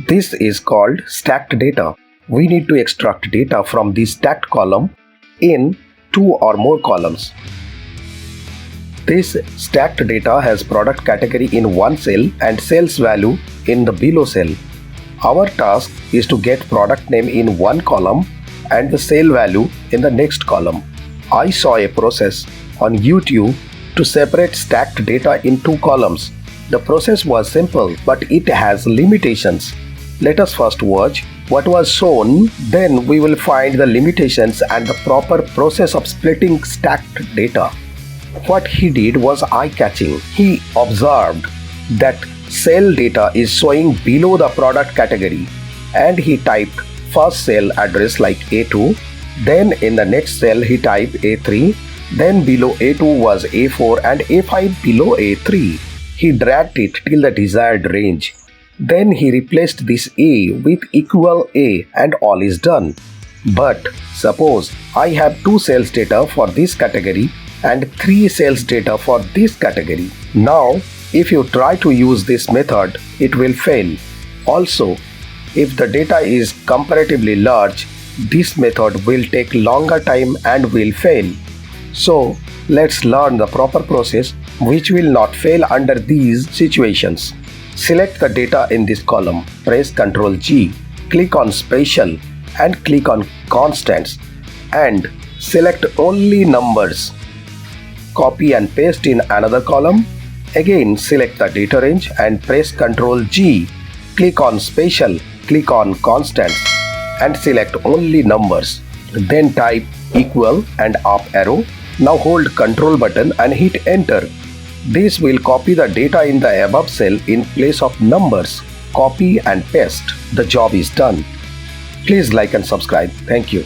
This is called stacked data. We need to extract data from the stacked column in 2 or more columns. This stacked data has product category in one cell and sales value in the below cell. Our task is to get product name in one column and the sale value in the next column. I saw a process on YouTube to separate stacked data in 2 columns. The process was simple, but it has limitations. Let us first watch what was shown, then we will find the limitations and the proper process of splitting stacked data. What he did was eye-catching. He observed that sale data is showing below the product category, and he typed first cell address like A2, then in the next cell he typed A3, then below A2 was A4 and A5 below A3. He dragged it till the desired range. Then he replaced this A with equal A and all is done. But suppose I have 2 sales data for this category and 3 sales data for this category. Now, if you try to use this method, it will fail. Also, if the data is comparatively large, this method will take longer time and will fail. So, let's learn the proper process which will not fail under these situations. Select the data in this column, press Ctrl G, click on Special and click on Constants and select only numbers. Copy and paste in another column. Again select the data range and press Ctrl G, click on Special, click on Constants and select only numbers. Then type equal and up arrow. Now hold Ctrl button and hit enter. This will copy the data in the above cell in place of numbers. Copy and paste. The job is done. Please like and subscribe. Thank you.